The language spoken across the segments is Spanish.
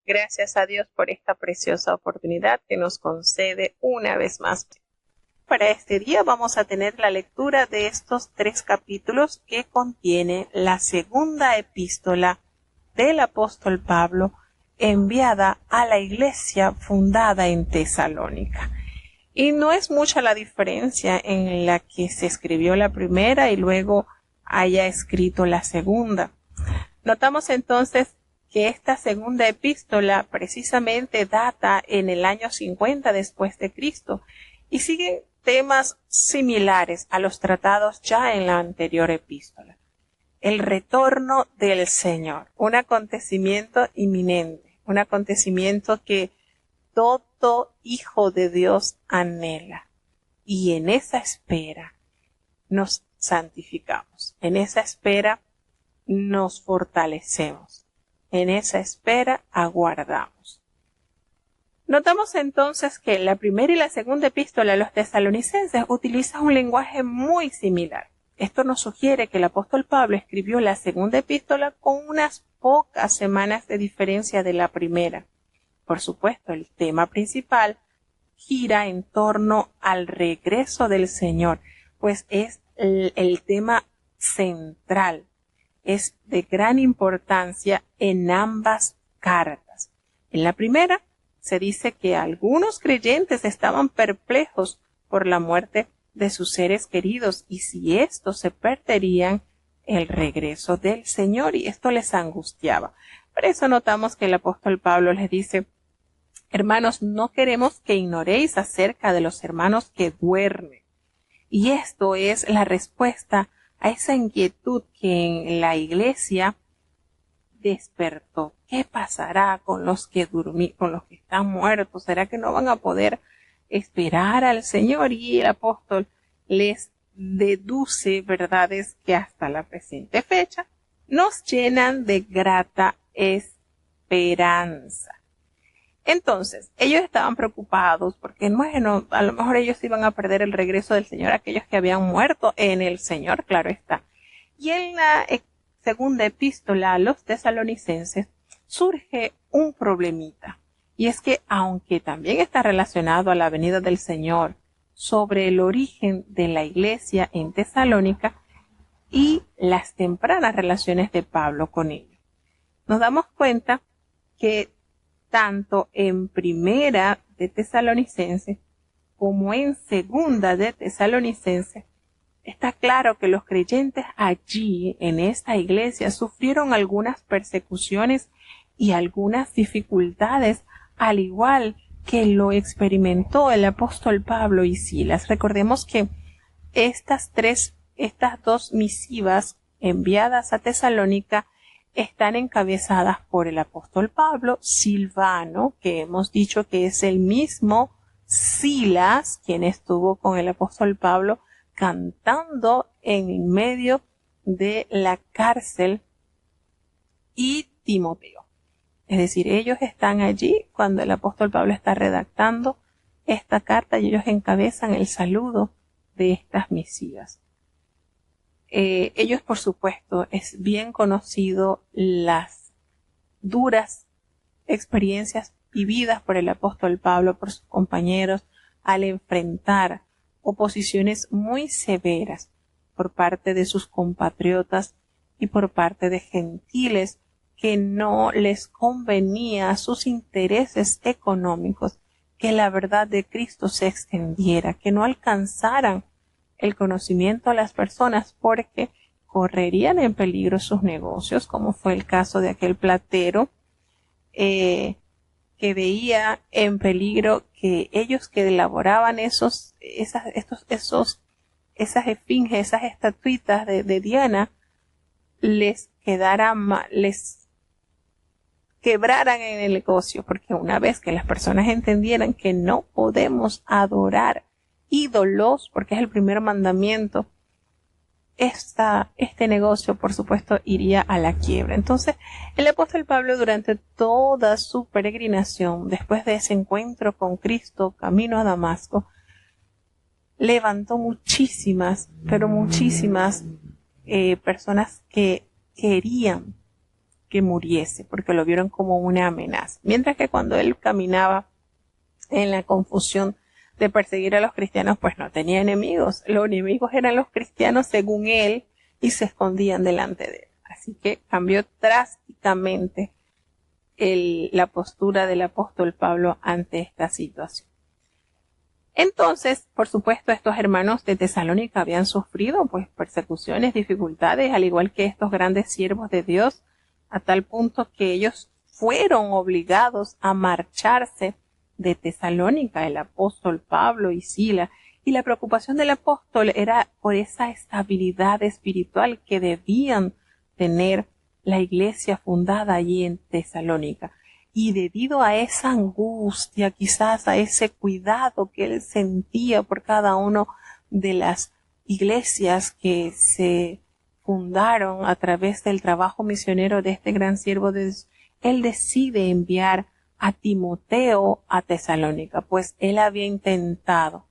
Gracias a Dios por esta preciosa oportunidad que nos concede una vez más. Para este día vamos a tener la lectura de estos 3 capítulos que contiene la segunda epístola del apóstol Pablo enviada a la iglesia fundada en Tesalónica. Y no es mucha la diferencia en la que se escribió la primera y luego haya escrito la segunda. Notamos entonces que esta segunda epístola precisamente data en el año 50 después de Cristo y sigue temas similares a los tratados ya en la anterior epístola. El retorno del Señor, un acontecimiento inminente, un acontecimiento que todo hijo de Dios anhela. Y en esa espera nos santificamos, en esa espera nos fortalecemos, en esa espera aguardamos. Notamos entonces que la primera y la segunda epístola a los tesalonicenses utilizan un lenguaje muy similar. Esto nos sugiere que el apóstol Pablo escribió la segunda epístola con unas pocas semanas de diferencia de la primera. Por supuesto, el tema principal gira en torno al regreso del Señor, pues es el tema central. Es de gran importancia en ambas cartas. En la primera se dice que algunos creyentes estaban perplejos por la muerte de sus seres queridos y si estos se perderían el regreso del Señor y esto les angustiaba. Por eso notamos que el apóstol Pablo les dice: hermanos, no queremos que ignoréis acerca de los hermanos que duermen. Y esto es la respuesta a esa inquietud que en la iglesia despertó. ¿Qué pasará con los que con los que están muertos? ¿Será que no van a poder esperar al Señor? Y el apóstol les deduce verdades que hasta la presente fecha nos llenan de grata esperanza. Entonces, ellos estaban preocupados porque, bueno, a lo mejor ellos iban a perder el regreso del Señor, aquellos que habían muerto en el Señor, claro está. Y en la segunda epístola a los tesalonicenses surge un problemita. Y es que, aunque también está relacionado a la venida del Señor, sobre el origen de la iglesia en Tesalónica y las tempranas relaciones de Pablo con ellos, nos damos cuenta que tanto en primera de Tesalonicenses como en segunda de Tesalonicenses, está claro que los creyentes allí en esta iglesia sufrieron algunas persecuciones y algunas dificultades, al igual que lo experimentó el apóstol Pablo y Silas. Recordemos que estas dos misivas enviadas a Tesalónica están encabezadas por el apóstol Pablo, Silvano, que hemos dicho que es el mismo Silas, quien estuvo con el apóstol Pablo cantando en medio de la cárcel, y Timoteo. Es decir, ellos están allí cuando el apóstol Pablo está redactando esta carta y ellos encabezan el saludo de estas misivas. Ellos, por supuesto, es bien conocido las duras experiencias vividas por el apóstol Pablo, por sus compañeros, al enfrentar oposiciones muy severas por parte de sus compatriotas y por parte de gentiles que no les convenía a sus intereses económicos que la verdad de Cristo se extendiera, que no alcanzaran el conocimiento a las personas porque correrían en peligro sus negocios, como fue el caso de aquel platero que veía en peligro que ellos que elaboraban esas esfinges, esas estatuitas de Diana, les quebraran en el negocio, porque una vez que las personas entendieran que no podemos adorar ídolos, porque es el primer mandamiento, este negocio, por supuesto, iría a la quiebra. Entonces, el apóstol Pablo, durante toda su peregrinación, después de ese encuentro con Cristo, camino a Damasco, levantó muchísimas, pero muchísimas personas que querían que muriese, porque lo vieron como una amenaza. Mientras que cuando él caminaba en la confusión de perseguir a los cristianos, pues no tenía enemigos. Los enemigos eran los cristianos según él y se escondían delante de él. Así que cambió drásticamente la postura del apóstol Pablo ante esta situación. Entonces, por supuesto, estos hermanos de Tesalónica habían sufrido pues persecuciones, dificultades, al igual que estos grandes siervos de Dios, a tal punto que ellos fueron obligados a marcharse de Tesalónica, el apóstol Pablo y Sila, y la preocupación del apóstol era por esa estabilidad espiritual que debían tener la iglesia fundada allí en Tesalónica. Y debido a esa angustia, quizás a ese cuidado que él sentía por cada uno de las iglesias que se fundaron a través del trabajo misionero de este gran siervo de Dios, él decide enviar a Timoteo a Tesalónica, pues él había intentado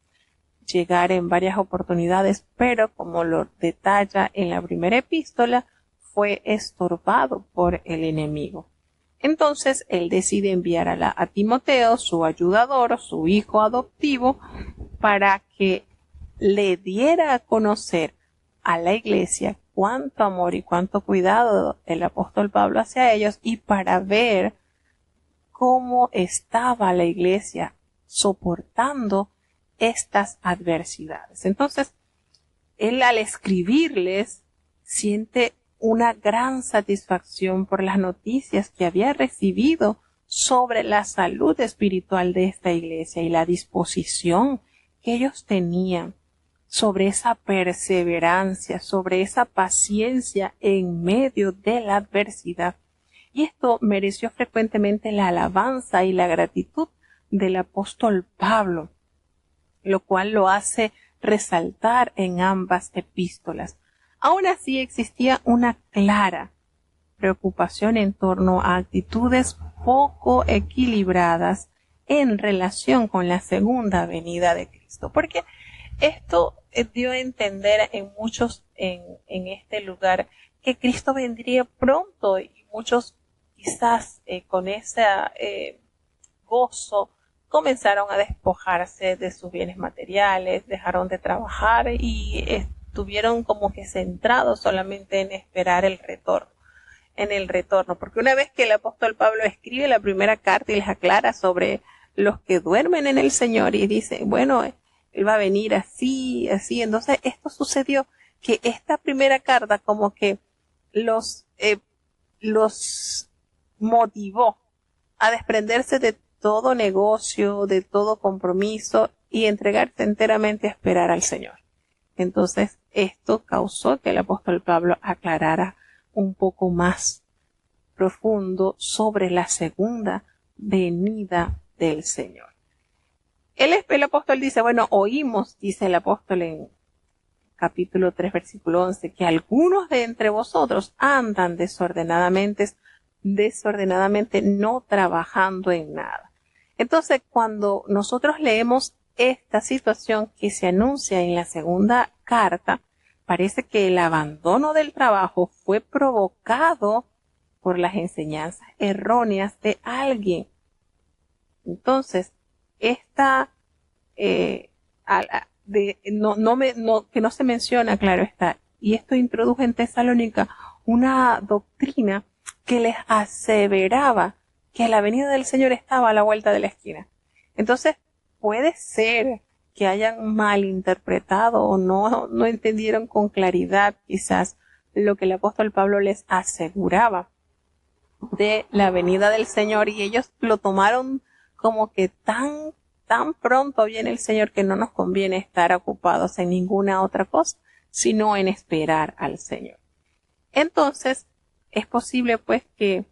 llegar en varias oportunidades, pero como lo detalla en la primera epístola, fue estorbado por el enemigo. Entonces él decide enviar a Timoteo, su ayudador, su hijo adoptivo, para que le diera a conocer a la iglesia cuánto amor y cuánto cuidado el apóstol Pablo hacia ellos, y para ver cómo estaba la iglesia soportando estas adversidades. Entonces, él al escribirles siente una gran satisfacción por las noticias que había recibido sobre la salud espiritual de esta iglesia y la disposición que ellos tenían, sobre esa perseverancia, sobre esa paciencia en medio de la adversidad. Y esto mereció frecuentemente la alabanza y la gratitud del apóstol Pablo, lo cual lo hace resaltar en ambas epístolas. Aún así existía una clara preocupación en torno a actitudes poco equilibradas en relación con la segunda venida de Cristo, porque esto dio a entender en muchos en este lugar que Cristo vendría pronto, y muchos quizás con ese gozo comenzaron a despojarse de sus bienes materiales, dejaron de trabajar y estuvieron como que centrados solamente en esperar el retorno, porque una vez que el apóstol Pablo escribe la primera carta y les aclara sobre los que duermen en el Señor y dice, bueno, él va a venir así, entonces esto sucedió, que esta primera carta como que los motivó a desprenderse de todo negocio, de todo compromiso y entregarse enteramente a esperar al Señor. Entonces, esto causó que el apóstol Pablo aclarara un poco más profundo sobre la segunda venida del Señor. El apóstol dice, bueno, oímos, dice el apóstol en capítulo 3, versículo 11, que algunos de entre vosotros andan desordenadamente, no trabajando en nada. Entonces, cuando nosotros leemos esta situación que se anuncia en la segunda carta, parece que el abandono del trabajo fue provocado por las enseñanzas erróneas de alguien. Entonces, esta que no se menciona, claro está, y esto introdujo en Tesalónica una doctrina que les aseveraba que la venida del Señor estaba a la vuelta de la esquina. Entonces, puede ser que hayan malinterpretado o no entendieron con claridad quizás lo que el apóstol Pablo les aseguraba de la venida del Señor, y ellos lo tomaron como que tan pronto viene el Señor que no nos conviene estar ocupados en ninguna otra cosa, sino en esperar al Señor. Entonces, es posible pues que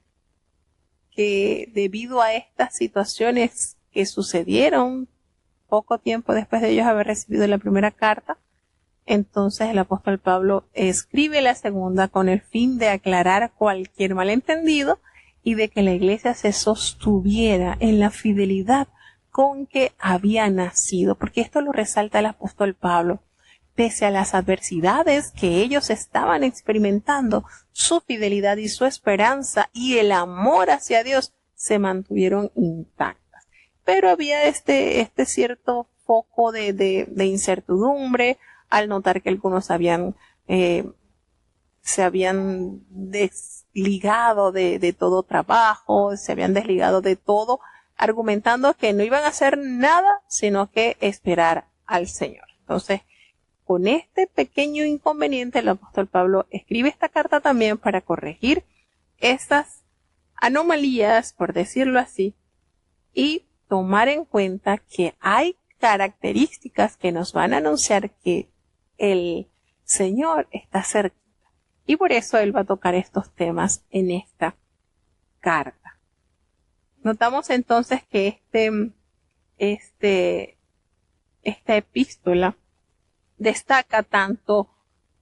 debido a estas situaciones que sucedieron poco tiempo después de ellos haber recibido la primera carta, entonces el apóstol Pablo escribe la segunda con el fin de aclarar cualquier malentendido y de que la iglesia se sostuviera en la fidelidad con que había nacido, porque esto lo resalta el apóstol Pablo, pese a las adversidades que ellos estaban experimentando, su fidelidad y su esperanza y el amor hacia Dios se mantuvieron intactas. Pero había este cierto foco de incertidumbre al notar que algunos se habían desligado de todo trabajo, se habían desligado de todo, argumentando que no iban a hacer nada, sino que esperar al Señor. Entonces, con este pequeño inconveniente, el apóstol Pablo escribe esta carta también para corregir estas anomalías, por decirlo así, y tomar en cuenta que hay características que nos van a anunciar que el Señor está cerca. Y por eso él va a tocar estos temas en esta carta. Notamos entonces que esta epístola destaca tanto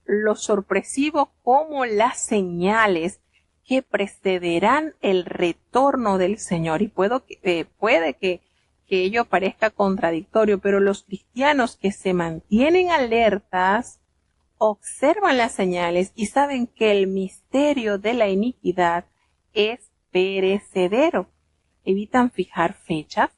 lo sorpresivo como las señales que precederán el retorno del Señor. Y puede que ello parezca contradictorio, pero los cristianos que se mantienen alertas observan las señales y saben que el misterio de la iniquidad es perecedero. Evitan fijar fechas,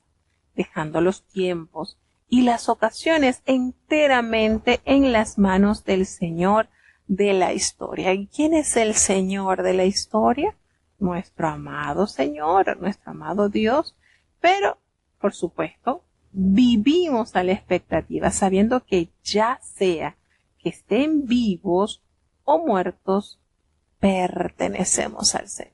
dejando los tiempos y las ocasiones enteramente en las manos del Señor de la historia. ¿Y quién es el Señor de la historia? Nuestro amado Señor, nuestro amado Dios. Pero, por supuesto, vivimos a la expectativa, sabiendo que ya sea que estén vivos o muertos, pertenecemos al Señor.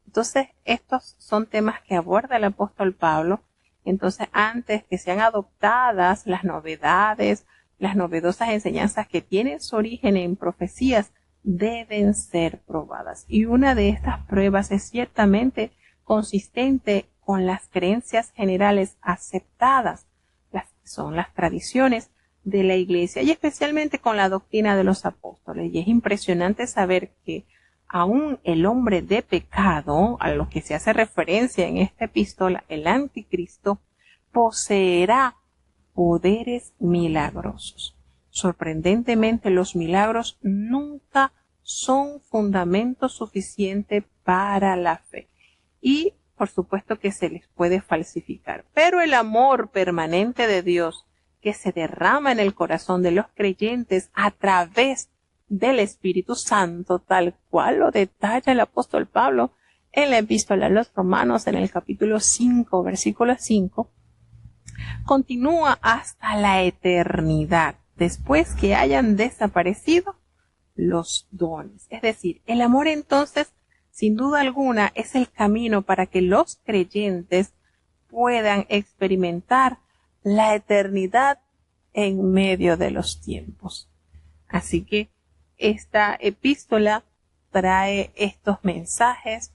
Entonces, estos son temas que aborda el apóstol Pablo. Entonces, antes que sean adoptadas las novedades, las novedosas enseñanzas que tienen su origen en profecías, deben ser probadas. Y una de estas pruebas es ciertamente consistente con las creencias generales aceptadas, las que son las tradiciones de la Iglesia, y especialmente con la doctrina de los apóstoles. Y es impresionante saber que aún el hombre de pecado, a lo que se hace referencia en esta epístola, el anticristo, poseerá poderes milagrosos. Sorprendentemente, los milagros nunca son fundamento suficiente para la fe. Y, por supuesto, que se les puede falsificar. Pero el amor permanente de Dios, que se derrama en el corazón de los creyentes a través del Espíritu Santo, tal cual lo detalla el apóstol Pablo en la epístola a los Romanos en el capítulo 5, versículo 5, continúa hasta la eternidad, después que hayan desaparecido los dones. Es decir, el amor entonces, sin duda alguna, es el camino para que los creyentes puedan experimentar la eternidad en medio de los tiempos. Así que esta epístola trae estos mensajes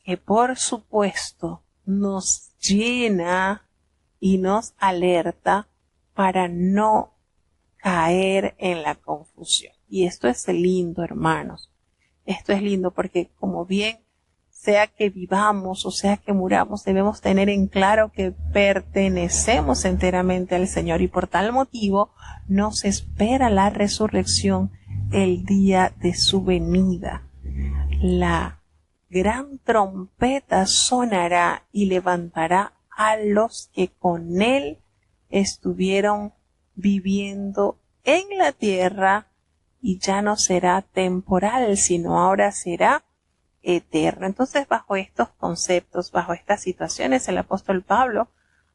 que, por supuesto, nos llena y nos alerta para no caer en la confusión. Y esto es lindo, hermanos. Esto es lindo porque, como bien sea que vivamos o sea que muramos, debemos tener en claro que pertenecemos enteramente al Señor, y por tal motivo nos espera la resurrección el día de su venida. La gran trompeta sonará y levantará a los que con él estuvieron viviendo en la tierra, y ya no será temporal, sino ahora será eterno. Entonces, bajo estos conceptos, bajo estas situaciones, el apóstol Pablo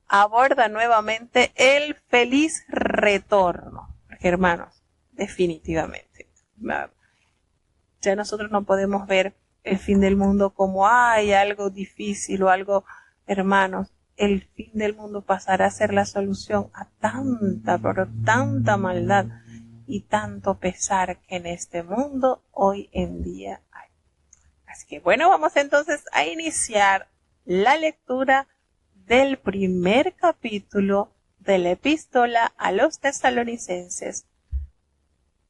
aborda nuevamente el feliz retorno. Porque, hermanos, definitivamente, ya nosotros no podemos ver el fin del mundo como hay algo difícil o algo, hermanos. El fin del mundo pasará a ser la solución a tanta, pero tanta maldad y tanto pesar que en este mundo hoy en día hay. Así que bueno, vamos entonces a iniciar la lectura del primer capítulo de la epístola a los tesalonicenses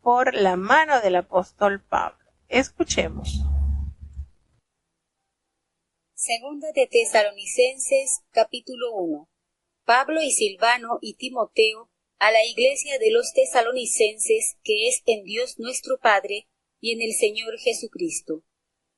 por la mano del apóstol Pablo. Escuchemos. Segunda de Tesalonicenses, capítulo 1. Pablo y Silvano y Timoteo, A la iglesia de los tesalonicenses, que es en Dios nuestro Padre y en el Señor Jesucristo.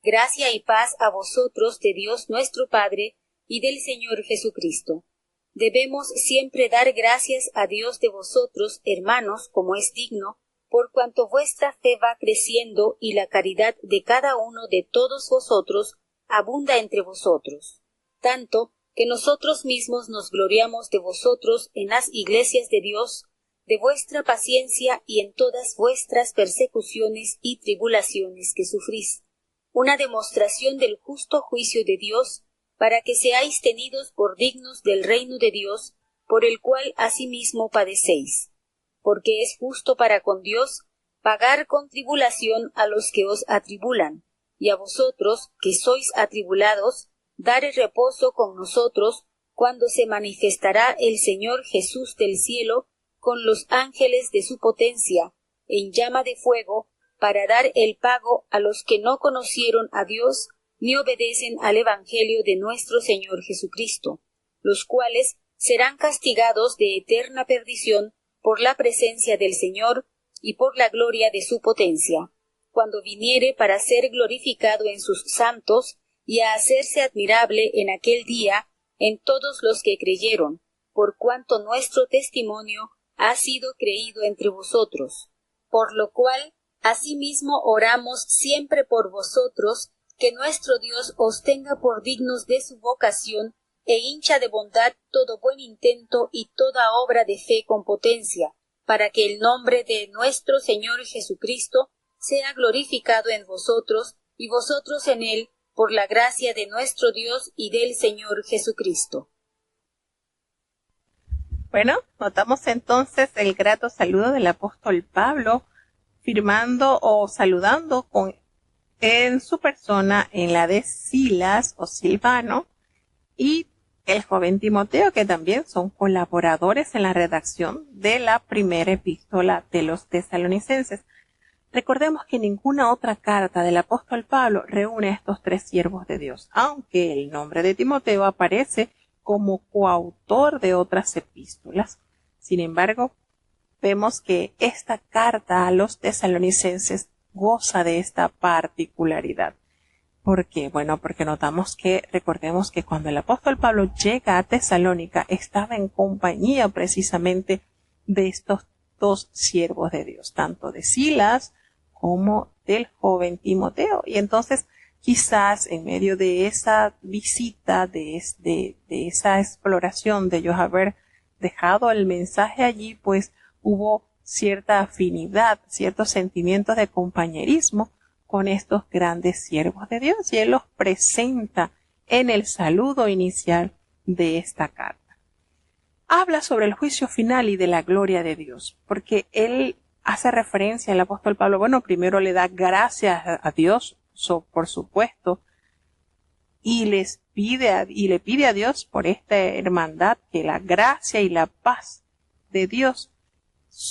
Gracia y paz a vosotros de Dios nuestro Padre y del Señor Jesucristo. Debemos siempre dar gracias a Dios de vosotros, hermanos, como es digno, por cuanto vuestra fe va creciendo y la caridad de cada uno de todos vosotros abunda entre vosotros. Tanto que nosotros mismos nos gloriamos de vosotros en las iglesias de Dios, de vuestra paciencia y en todas vuestras persecuciones y tribulaciones que sufrís. Una demostración del justo juicio de Dios, para que seáis tenidos por dignos del reino de Dios, por el cual asimismo padecéis. Porque es justo para con Dios pagar con tribulación a los que os atribulan, y a vosotros, que sois atribulados, dar reposo con nosotros, cuando se manifestará el Señor Jesús del cielo, con los ángeles de su potencia, en llama de fuego, para dar el pago a los que no conocieron a Dios, ni obedecen al Evangelio de nuestro Señor Jesucristo, los cuales serán castigados de eterna perdición por la presencia del Señor y por la gloria de su potencia, cuando viniere para ser glorificado en sus santos y a hacerse admirable en aquel día en todos los que creyeron, por cuanto nuestro testimonio ha sido creído entre vosotros. Por lo cual, asimismo oramos siempre por vosotros, que nuestro Dios os tenga por dignos de su vocación, e hincha de bondad todo buen intento y toda obra de fe con potencia, para que el nombre de nuestro Señor Jesucristo sea glorificado en vosotros, y vosotros en él, por la gracia de nuestro Dios y del Señor Jesucristo. Bueno, notamos entonces el grato saludo del apóstol Pablo, firmando o saludando en su persona en la de Silas o Silvano y el joven Timoteo, que también son colaboradores en la redacción de la primera epístola de los tesalonicenses. Recordemos que ninguna otra carta del apóstol Pablo reúne a estos tres siervos de Dios, aunque el nombre de Timoteo aparece como coautor de otras epístolas. Sin embargo, vemos que esta carta a los tesalonicenses goza de esta particularidad. ¿Por qué? Bueno, porque recordemos que cuando el apóstol Pablo llega a Tesalónica, estaba en compañía precisamente de estos dos siervos de Dios, tanto de Silas como del joven Timoteo. Y entonces, quizás en medio de esa visita, de esa exploración, de ellos haber dejado el mensaje allí, pues hubo cierta afinidad, ciertos sentimientos de compañerismo con estos grandes siervos de Dios, y él los presenta en el saludo inicial de esta carta. Habla sobre el juicio final y de la gloria de Dios, porque él hace referencia al apóstol Pablo, primero le da gracias a Dios, por supuesto, y le pide a Dios por esta hermandad, que la gracia y la paz de Dios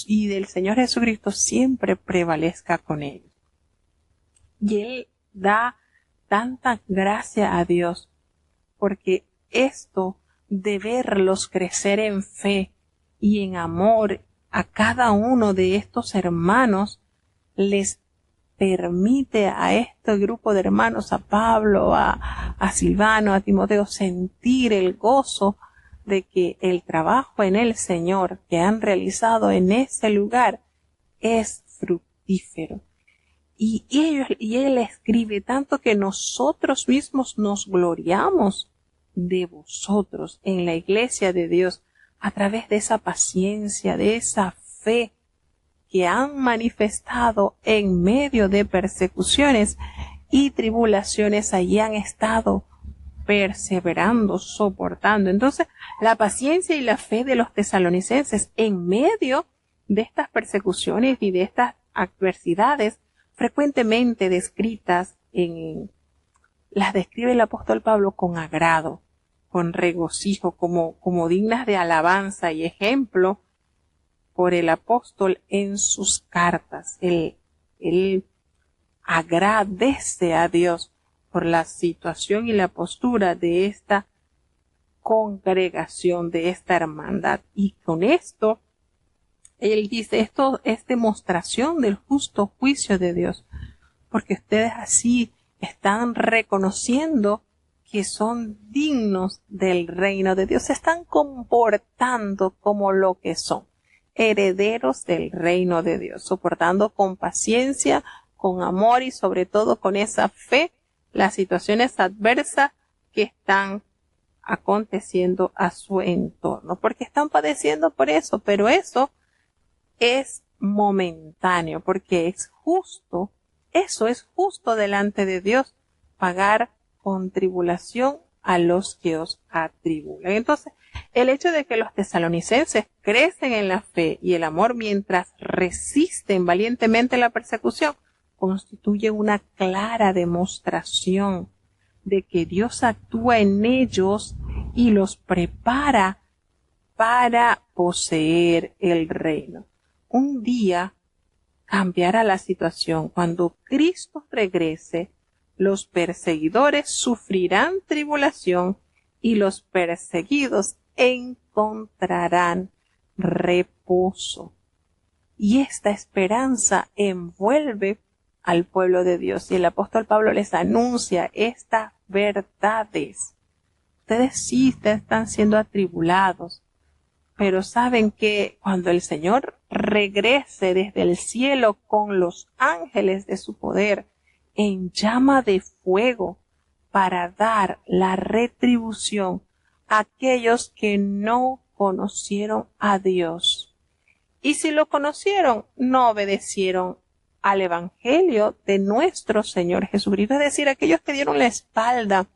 y del Señor Jesucristo siempre prevalezca con ellos. Y él da tanta gracia a Dios, porque esto de verlos crecer en fe y en amor a cada uno de estos hermanos les permite a este grupo de hermanos, a Pablo, a Silvano, a Timoteo, sentir el gozo de que el trabajo en el Señor que han realizado en ese lugar es fructífero. Y él escribe tanto que nosotros mismos nos gloriamos de vosotros en la iglesia de Dios a través de esa paciencia, de esa fe que han manifestado en medio de persecuciones y tribulaciones. Allí han estado perseverando, soportando. Entonces, la paciencia y la fe de los tesalonicenses en medio de estas persecuciones y de estas adversidades frecuentemente descritas las describe el apóstol Pablo con agrado, con regocijo, como dignas de alabanza y ejemplo por el apóstol en sus cartas. Él agradece a Dios por la situación y la postura de esta congregación, de esta hermandad. Y con esto Él dice, esto es demostración del justo juicio de Dios, porque ustedes así están reconociendo que son dignos del reino de Dios, se están comportando como lo que son, herederos del reino de Dios, soportando con paciencia, con amor y sobre todo con esa fe las situaciones adversas que están aconteciendo a su entorno, porque están padeciendo por eso, pero eso es momentáneo, porque es justo, eso es justo delante de Dios, pagar con tribulación a los que os atribulan. Entonces, el hecho de que los tesalonicenses crecen en la fe y el amor mientras resisten valientemente la persecución, constituye una clara demostración de que Dios actúa en ellos y los prepara para poseer el reino. Un día cambiará la situación. Cuando Cristo regrese, los perseguidores sufrirán tribulación y los perseguidos encontrarán reposo. Y esta esperanza envuelve al pueblo de Dios. Y el apóstol Pablo les anuncia estas verdades. Ustedes sí están siendo atribulados, pero saben que cuando el Señor regrese desde el cielo con los ángeles de su poder en llama de fuego para dar la retribución a aquellos que no conocieron a Dios. Y si lo conocieron, no obedecieron al Evangelio de nuestro Señor Jesucristo, es decir, aquellos que dieron la espalda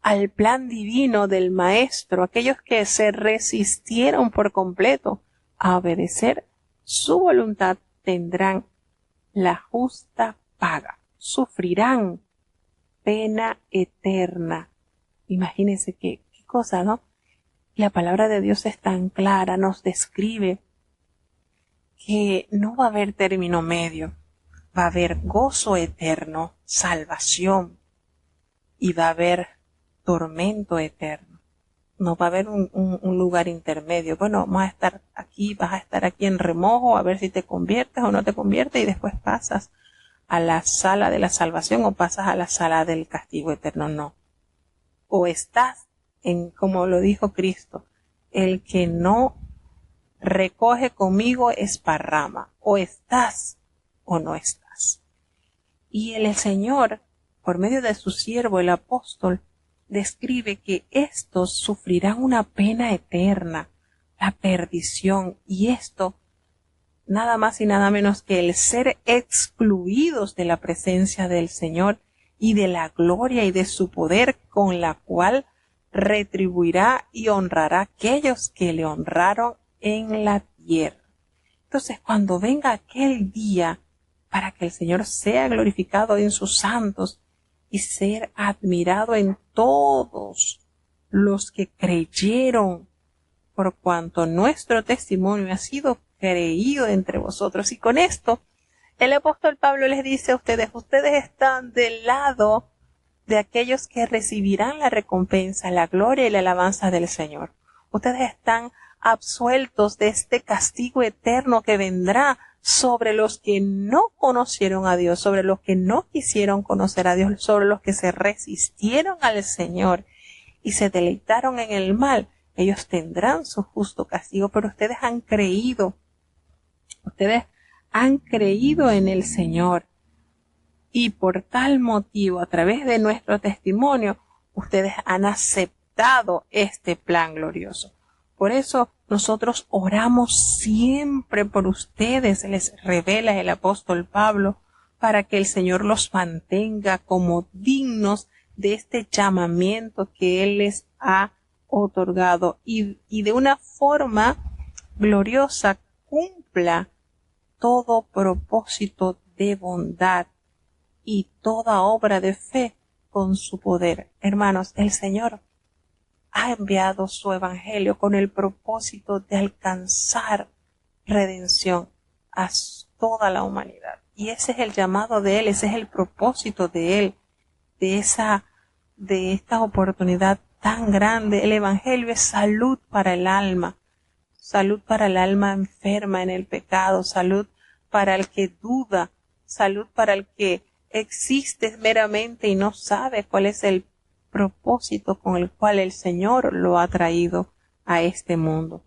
al plan divino del Maestro, aquellos que se resistieron por completo a obedecer su voluntad, tendrán la justa paga, sufrirán pena eterna. Imagínense qué cosa, ¿no? La palabra de Dios es tan clara, nos describe que no va a haber término medio, va a haber gozo eterno, salvación, y va a haber tormento eterno. No va a haber un lugar intermedio. Bueno, vas a estar aquí en remojo a ver si te conviertes o no te conviertes y después pasas a la sala de la salvación o pasas a la sala del castigo eterno. No. O estás como lo dijo Cristo, el que no recoge conmigo esparrama. O estás o no estás. Y el Señor, por medio de su siervo, el apóstol, describe que estos sufrirán una pena eterna, la perdición, y esto nada más y nada menos que el ser excluidos de la presencia del Señor y de la gloria y de su poder con la cual retribuirá y honrará a aquellos que le honraron en la tierra. Entonces, cuando venga aquel día para que el Señor sea glorificado en sus santos y ser admirado en todos los que creyeron, por cuanto nuestro testimonio ha sido creído entre vosotros. Y con esto, el apóstol Pablo les dice a ustedes están del lado de aquellos que recibirán la recompensa, la gloria y la alabanza del Señor. Ustedes están absueltos de este castigo eterno que vendrá sobre los que no conocieron a Dios, sobre los que no quisieron conocer a Dios, sobre los que se resistieron al Señor y se deleitaron en el mal. Ellos tendrán su justo castigo, pero ustedes han creído en el Señor. Y por tal motivo, a través de nuestro testimonio, ustedes han aceptado este plan glorioso. Por eso nosotros oramos siempre por ustedes, les revela el apóstol Pablo, para que el Señor los mantenga como dignos de este llamamiento que Él les ha otorgado y de una forma gloriosa cumpla todo propósito de bondad y toda obra de fe con su poder. Hermanos, el Señor ha enviado su evangelio con el propósito de alcanzar redención a toda la humanidad. Y ese es el llamado de Él, ese es el propósito de Él, de esta oportunidad tan grande. El evangelio es salud para el alma. salud para el alma enferma en el pecado, salud para el que duda, salud para el que existe meramente y no sabe cuál es el propósito con el cual el Señor lo ha traído a este mundo.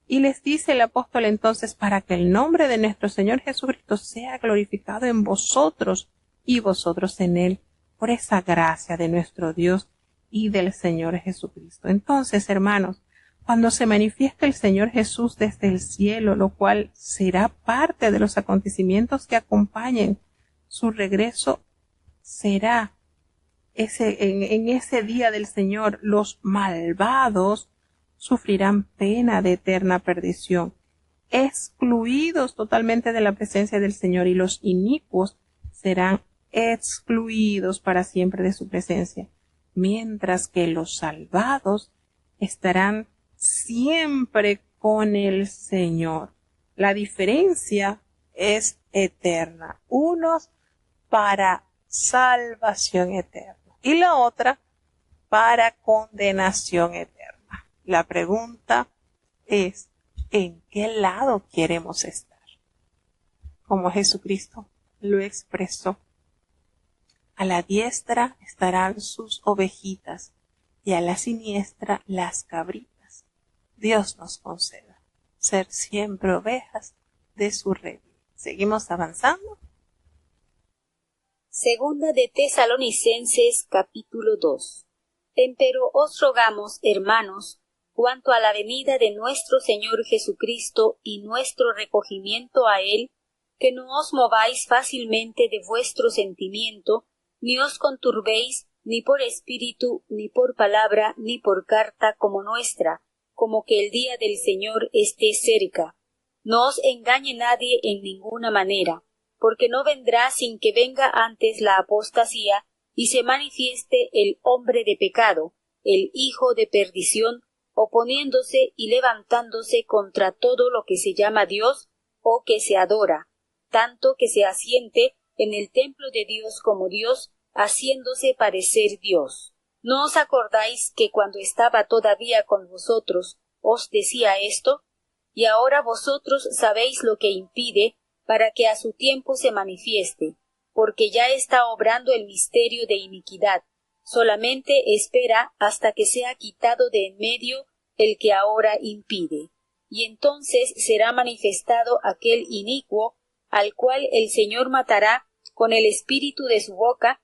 Y les dice el apóstol entonces, para que el nombre de nuestro Señor Jesucristo sea glorificado en vosotros y vosotros en Él, por esa gracia de nuestro Dios y del Señor Jesucristo. Entonces, hermanos, cuando se manifieste el Señor Jesús desde el cielo, lo cual será parte de los acontecimientos que acompañen su regreso, será en ese día del Señor, los malvados sufrirán pena de eterna perdición, excluidos totalmente de la presencia del Señor, y los inicuos serán excluidos para siempre de su presencia, mientras que los salvados estarán siempre con el Señor. La diferencia es eterna, unos para salvación eterna y la otra para condenación eterna. La pregunta es, ¿en qué lado queremos estar? Como Jesucristo lo expresó, a la diestra estarán sus ovejitas y a la siniestra las cabritas. Dios nos conceda ser siempre ovejas de su redil. ¿Seguimos avanzando? Segunda de Tesalonicenses, capítulo 2. Empero os rogamos, hermanos, cuanto a la venida de nuestro Señor Jesucristo y nuestro recogimiento a Él, que no os mováis fácilmente de vuestro sentimiento, ni os conturbéis, ni por espíritu, ni por palabra, ni por carta como nuestra, como que el día del Señor esté cerca. No os engañe nadie en ninguna manera, porque no vendrá sin que venga antes la apostasía y se manifieste el hombre de pecado, el hijo de perdición, oponiéndose y levantándose contra todo lo que se llama Dios o que se adora, tanto que se asiente en el templo de Dios como Dios, haciéndose parecer Dios. ¿No os acordáis que cuando estaba todavía con vosotros os decía esto? Y ahora vosotros sabéis lo que impide, para que a su tiempo se manifieste, porque ya está obrando el misterio de iniquidad, solamente espera hasta que sea quitado de en medio el que ahora impide. Y entonces será manifestado aquel inicuo, al cual el Señor matará con el espíritu de su boca,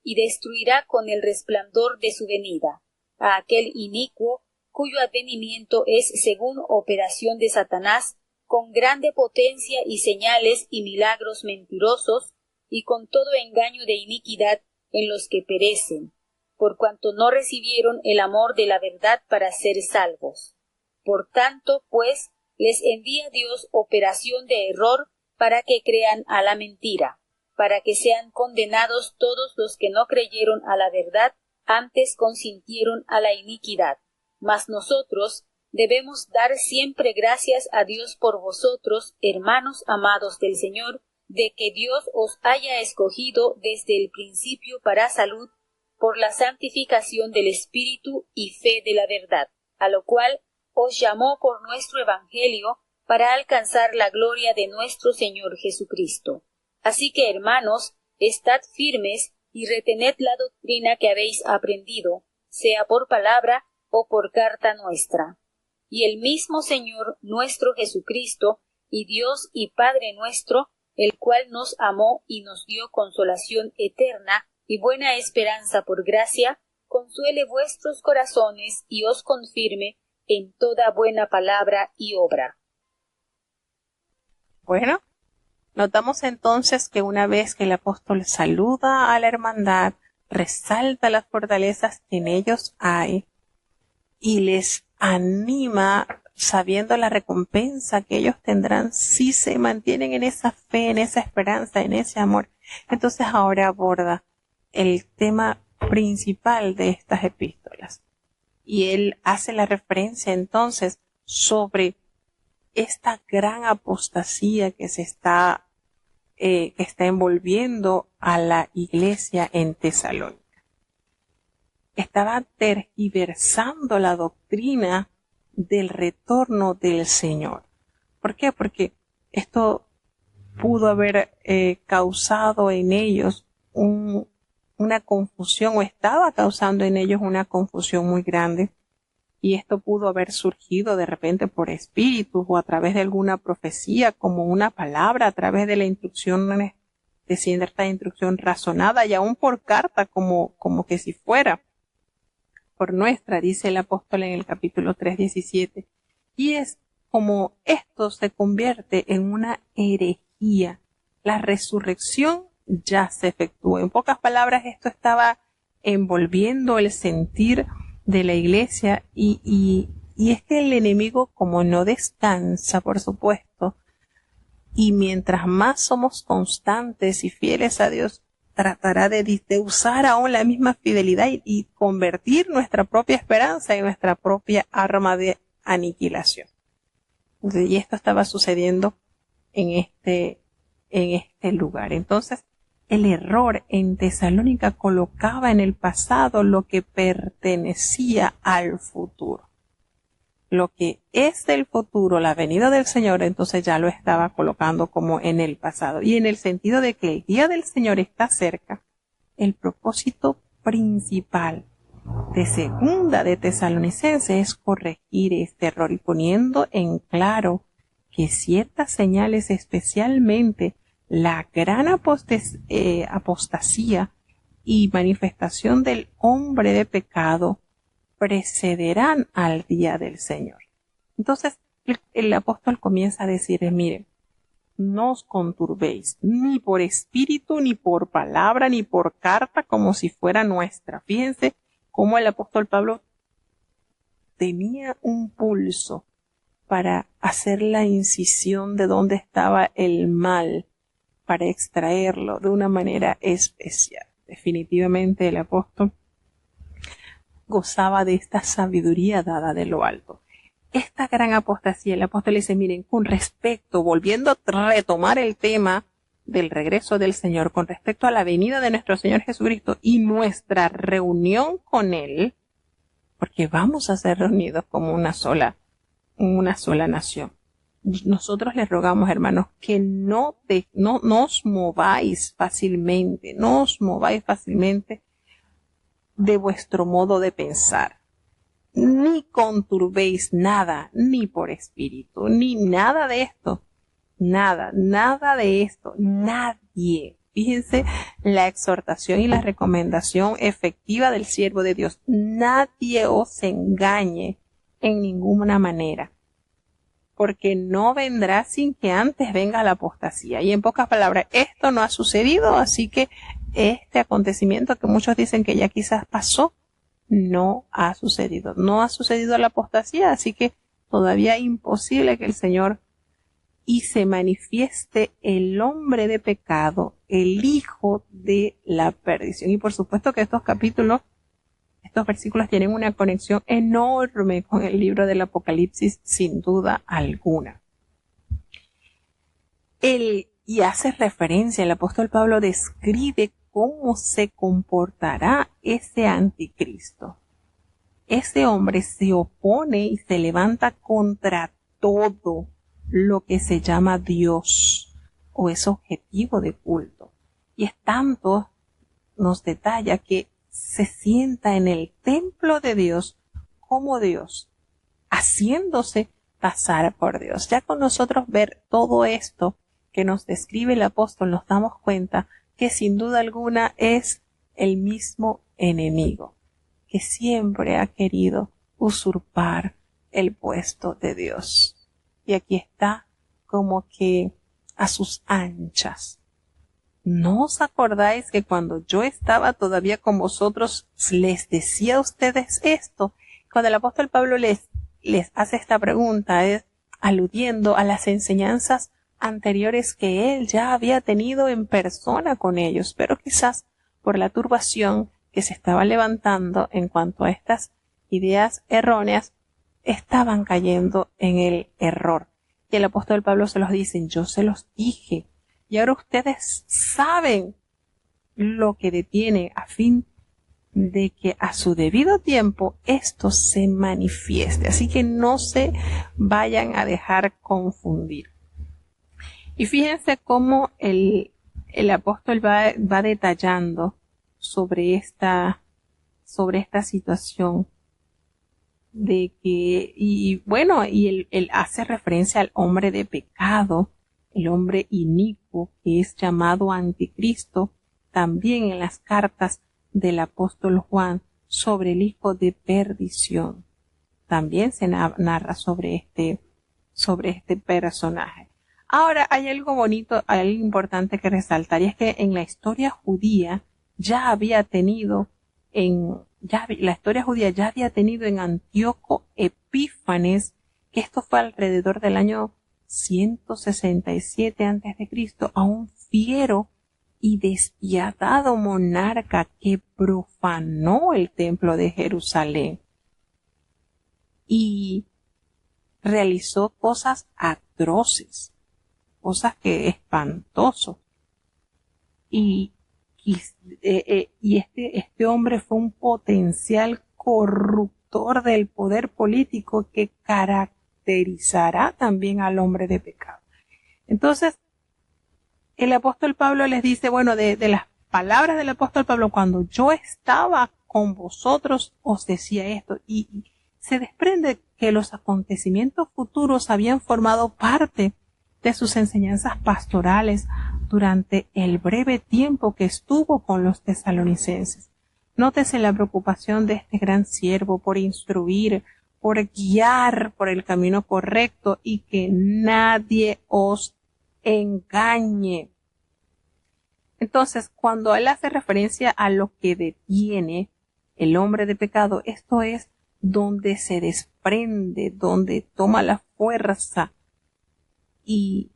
y destruirá con el resplandor de su venida, a aquel inicuo, cuyo advenimiento es según operación de Satanás, con grande potencia y señales y milagros mentirosos, y con todo engaño de iniquidad en los que perecen, por cuanto no recibieron el amor de la verdad para ser salvos. Por tanto, pues, les envía Dios operación de error para que crean a la mentira, para que sean condenados todos los que no creyeron a la verdad, antes consintieron a la iniquidad. Mas nosotros debemos dar siempre gracias a Dios por vosotros, hermanos amados del Señor, de que Dios os haya escogido desde el principio para salud, por la santificación del Espíritu y fe de la verdad, a lo cual os llamó por nuestro Evangelio, para alcanzar la gloria de nuestro Señor Jesucristo. Así que, hermanos, estad firmes y retened la doctrina que habéis aprendido, sea por palabra o por carta nuestra. Y el mismo Señor nuestro Jesucristo, y Dios y Padre nuestro, el cual nos amó y nos dio consolación eterna y buena esperanza por gracia, consuele vuestros corazones y os confirme en toda buena palabra y obra. Bueno, notamos entonces que una vez que el apóstol saluda a la hermandad, resalta las fortalezas que en ellos hay y les anima sabiendo la recompensa que ellos tendrán si se mantienen en esa fe, en esa esperanza, en ese amor. Entonces ahora aborda el tema principal de estas epístolas. Y él hace la referencia entonces sobre esta gran apostasía que está envolviendo a la iglesia en Tesalónica. Estaba tergiversando la doctrina del retorno del Señor. ¿Por qué? Porque esto pudo haber causado en ellos una confusión, o estaba causando en ellos una confusión muy grande, y esto pudo haber surgido de repente por espíritus o a través de alguna profecía, como una palabra, a través de la instrucción, de cierta instrucción razonada, y aún por carta, como que si fuera por nuestra, dice el apóstol en el capítulo 3:17, y es como esto se convierte en una herejía. La resurrección ya se efectuó. En pocas palabras, esto estaba envolviendo el sentir de la iglesia, y es que el enemigo, como no descansa, por supuesto, y mientras más somos constantes y fieles a Dios, tratará de usar aún la misma fidelidad y convertir nuestra propia esperanza en nuestra propia arma de aniquilación. Entonces, y esto estaba sucediendo en este lugar. Entonces, el error en Tesalónica colocaba en el pasado lo que pertenecía al futuro. Lo que es del futuro, la venida del Señor, entonces ya lo estaba colocando como en el pasado. Y en el sentido de que el día del Señor está cerca, el propósito principal de segunda de Tesalonicenses es corregir este error y poniendo en claro que ciertas señales, especialmente la gran apostasía y manifestación del hombre de pecado, precederán al día del Señor. Entonces el apóstol comienza a decir, miren, no os conturbéis, ni por espíritu, ni por palabra, ni por carta, como si fuera nuestra. Fíjense cómo el apóstol Pablo tenía un pulso para hacer la incisión de dónde estaba el mal, para extraerlo de una manera especial. Definitivamente el apóstol gozaba de esta sabiduría dada de lo alto. Esta gran apostasía, el apóstol dice, miren, con respecto, volviendo a retomar el tema del regreso del Señor, con respecto a la venida de nuestro Señor Jesucristo y nuestra reunión con Él, porque vamos a ser reunidos como una sola nación. Nosotros les rogamos, hermanos, que no os mováis fácilmente, de vuestro modo de pensar, ni conturbéis nada, ni por espíritu, ni nada de esto, nada de esto, nadie. Fíjense la exhortación y la recomendación efectiva del siervo de Dios. Nadie os engañe en ninguna manera, porque no vendrá sin que antes venga la apostasía. Y en pocas palabras, esto no ha sucedido, así que este acontecimiento que muchos dicen que ya quizás pasó, no ha sucedido. No ha sucedido la apostasía, así que todavía es imposible que el Señor y se manifieste el hombre de pecado, el hijo de la perdición. Y por supuesto que estos versículos tienen una conexión enorme con el libro del Apocalipsis, sin duda alguna. Y hace referencia, el apóstol Pablo describe cómo se comportará ese anticristo. Ese hombre se opone y se levanta contra todo lo que se llama Dios o es objetivo de culto. Y es tanto, nos detalla, que se sienta en el templo de Dios como Dios, haciéndose pasar por Dios. Ya con nosotros ver todo esto que nos describe el apóstol, nos damos cuenta que sin duda alguna es el mismo enemigo, que siempre ha querido usurpar el puesto de Dios. Y aquí está como que a sus anchas. ¿No os acordáis que cuando yo estaba todavía con vosotros les decía a ustedes esto? Cuando el apóstol Pablo les hace esta pregunta, es aludiendo a las enseñanzas anteriores que él ya había tenido en persona con ellos, pero quizás por la turbación que se estaba levantando en cuanto a estas ideas erróneas, estaban cayendo en el error. Y el apóstol Pablo se los dice, yo se los dije, y ahora ustedes saben lo que detiene, a fin de que a su debido tiempo esto se manifieste. Así que no se vayan a dejar confundir. Y fíjense cómo el apóstol va detallando sobre esta situación de que, y bueno, y él hace referencia al hombre de pecado, el hombre inicuo, que es llamado anticristo, también en las cartas del apóstol Juan sobre el hijo de perdición. También se narra sobre este personaje. Ahora hay algo bonito, hay algo importante que resaltar, y es que en la historia judía ya había tenido en Antíoco Epífanes, que esto fue alrededor del año 167 a.C., a un fiero y despiadado monarca que profanó el templo de Jerusalén y realizó cosas atroces, cosas que espantoso. Y este hombre fue un potencial corruptor del poder político que caracterizará también al hombre de pecado. Entonces, el apóstol Pablo les dice, bueno, de las palabras del apóstol Pablo, cuando yo estaba con vosotros os decía esto, y se desprende que los acontecimientos futuros habían formado parte de sus enseñanzas pastorales durante el breve tiempo que estuvo con los tesalonicenses. Nótese la preocupación de este gran siervo por instruir, por guiar por el camino correcto y que nadie os engañe. Entonces, cuando él hace referencia a lo que detiene el hombre de pecado, esto es donde se desprende, donde toma la fuerza, y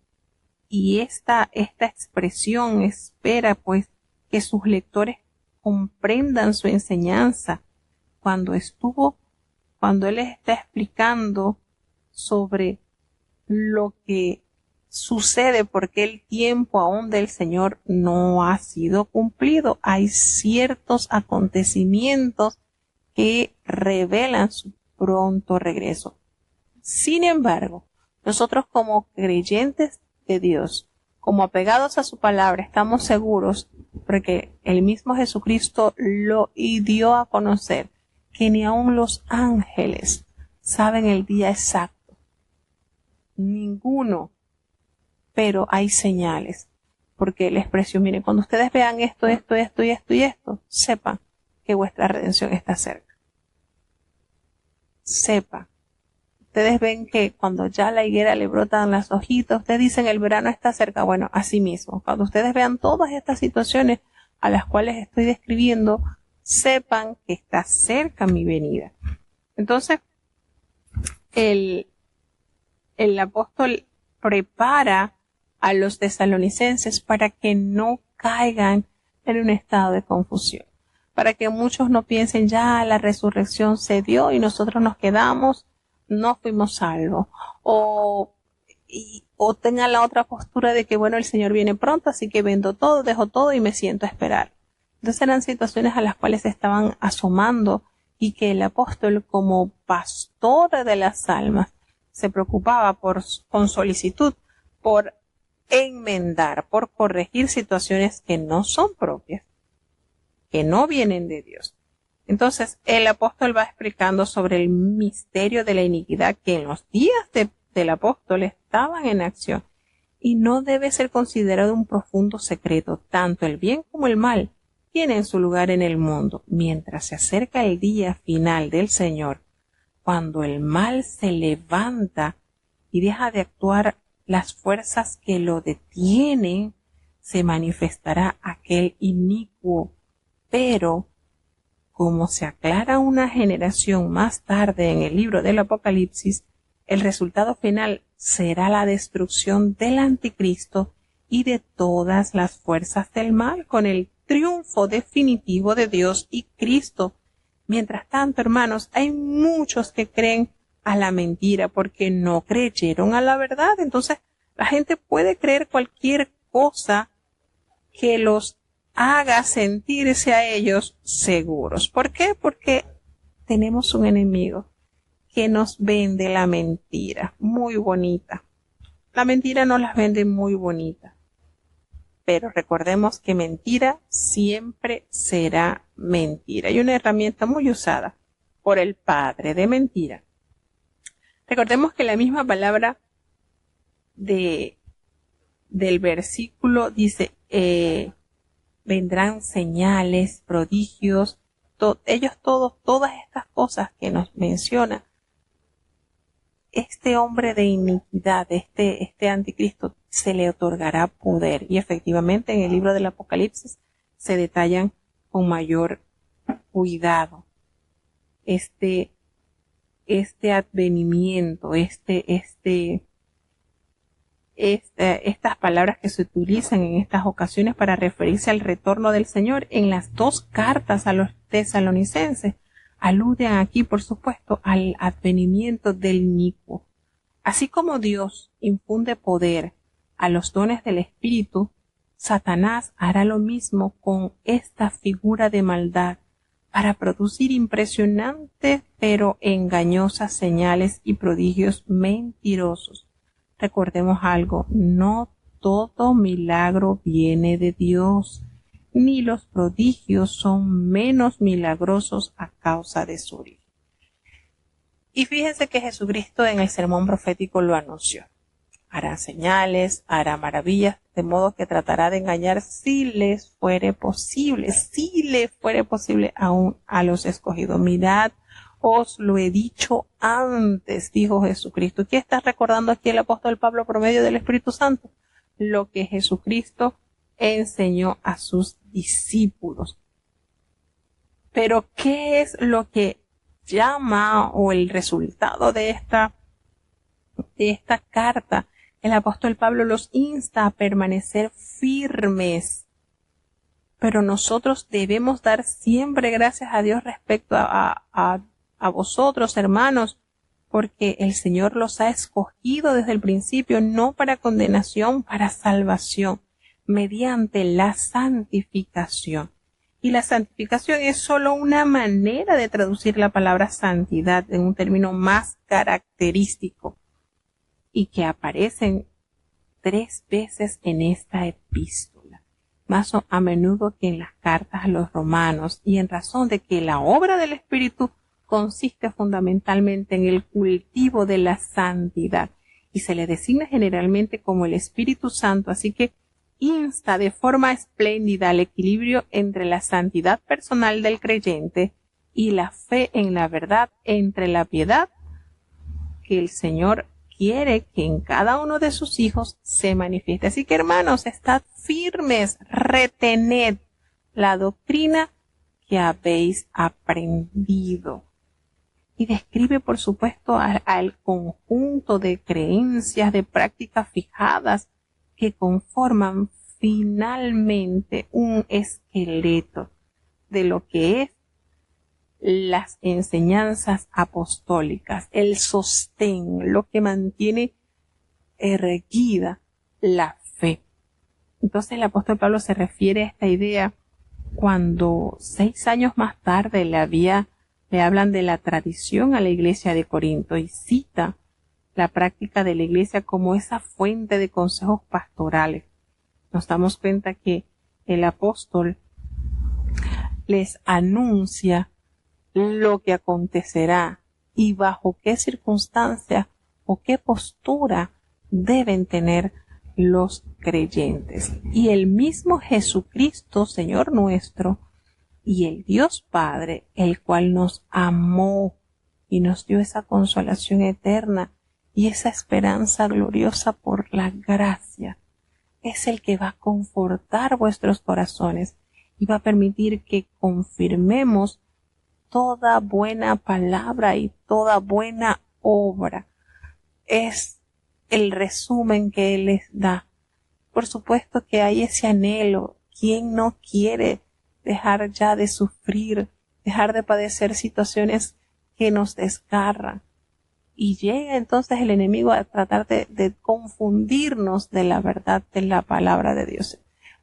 esta expresión espera pues que sus lectores comprendan su enseñanza cuando él les está explicando sobre lo que sucede, porque el tiempo aún del Señor no ha sido cumplido. Hay ciertos acontecimientos que revelan su pronto regreso. Sin embargo, nosotros como creyentes de Dios, como apegados a su palabra, estamos seguros, porque el mismo Jesucristo lo dio a conocer, que ni aun los ángeles saben el día exacto. Ninguno. Pero hay señales, porque les expresión, miren, cuando ustedes vean esto, sepan que vuestra redención está cerca. Sepan. Ustedes ven que cuando ya la higuera le brotan las hojitas, ustedes dicen el verano está cerca. Bueno, así mismo, cuando ustedes vean todas estas situaciones a las cuales estoy describiendo, sepan que está cerca mi venida. Entonces, el apóstol prepara a los tesalonicenses para que no caigan en un estado de confusión, para que muchos no piensen ya la resurrección se dio y nosotros nos quedamos, no fuimos salvos, o tengan la otra postura de que bueno, el Señor viene pronto, así que vendo todo, dejo todo y me siento a esperar. Entonces eran situaciones a las cuales se estaban asomando y que el apóstol, como pastor de las almas, se preocupaba con solicitud por enmendar, por corregir situaciones que no son propias, que no vienen de Dios. Entonces, el apóstol va explicando sobre el misterio de la iniquidad que en los días del apóstol estaban en acción y no debe ser considerado un profundo secreto. Tanto el bien como el mal tienen su lugar en el mundo. Mientras se acerca el día final del Señor, cuando el mal se levanta y deja de actuar las fuerzas que lo detienen, se manifestará aquel inicuo. Pero, como se aclara una generación más tarde en el libro del Apocalipsis, el resultado final será la destrucción del anticristo y de todas las fuerzas del mal, con el triunfo definitivo de Dios y Cristo. Mientras tanto, hermanos, hay muchos que creen a la mentira porque no creyeron a la verdad. Entonces, la gente puede creer cualquier cosa que los haga sentirse a ellos seguros. ¿Por qué? Porque tenemos un enemigo que nos vende la mentira muy bonita. La mentira nos la vende muy bonita. Pero recordemos que mentira siempre será mentira. Y una herramienta muy usada por el padre de mentira. Recordemos que la misma palabra del versículo dice, vendrán señales, prodigios, todas estas cosas que nos menciona este hombre de iniquidad, este anticristo, se le otorgará poder. Y efectivamente en el libro del Apocalipsis se detallan con mayor cuidado este advenimiento, estas palabras que se utilizan en estas ocasiones para referirse al retorno del Señor en las dos cartas a los tesalonicenses aluden aquí, por supuesto, al advenimiento del inicuo. Así como Dios infunde poder a los dones del Espíritu, Satanás hará lo mismo con esta figura de maldad para producir impresionantes pero engañosas señales y prodigios mentirosos. Recordemos algo, no todo milagro viene de Dios, ni los prodigios son menos milagrosos a causa de su origen. Y fíjense que Jesucristo en el sermón profético lo anunció. Hará señales, hará maravillas, de modo que tratará de engañar si le fuere posible aún a los escogidos. Mirad, os lo he dicho antes, dijo Jesucristo. ¿Qué está recordando aquí el apóstol Pablo por medio del Espíritu Santo? Lo que Jesucristo enseñó a sus discípulos. Pero ¿qué es lo que llama o el resultado de esta carta? El apóstol Pablo los insta a permanecer firmes. Pero nosotros debemos dar siempre gracias a Dios respecto a vosotros, hermanos, porque el Señor los ha escogido desde el principio, no para condenación, para salvación, mediante la santificación. Y la santificación es solo una manera de traducir la palabra santidad en un término más característico y que aparecen 3 veces en esta epístola, más a menudo que en las cartas a los romanos, y en razón de que la obra del Espíritu consiste fundamentalmente en el cultivo de la santidad y se le designa generalmente como el Espíritu Santo, así que insta de forma espléndida al equilibrio entre la santidad personal del creyente y la fe en la verdad, entre la piedad que el Señor quiere que en cada uno de sus hijos se manifieste. Así que, hermanos, estad firmes, retened la doctrina que habéis aprendido. Y describe, por supuesto, al conjunto de creencias, de prácticas fijadas que conforman finalmente un esqueleto de lo que es las enseñanzas apostólicas, el sostén, lo que mantiene erguida la fe. Entonces el apóstol Pablo se refiere a esta idea cuando 6 años más tarde le hablan de la tradición a la iglesia de Corinto y cita la práctica de la iglesia como esa fuente de consejos pastorales. Nos damos cuenta que el apóstol les anuncia lo que acontecerá y bajo qué circunstancia o qué postura deben tener los creyentes. Y el mismo Jesucristo, Señor nuestro, y el Dios Padre, el cual nos amó y nos dio esa consolación eterna y esa esperanza gloriosa por la gracia, es el que va a confortar vuestros corazones y va a permitir que confirmemos toda buena palabra y toda buena obra. Es el resumen que Él les da. Por supuesto que hay ese anhelo. ¿Quién no quiere dejar ya de sufrir, dejar de padecer situaciones que nos desgarran? Y llega entonces el enemigo a tratar de confundirnos de la verdad de la palabra de Dios.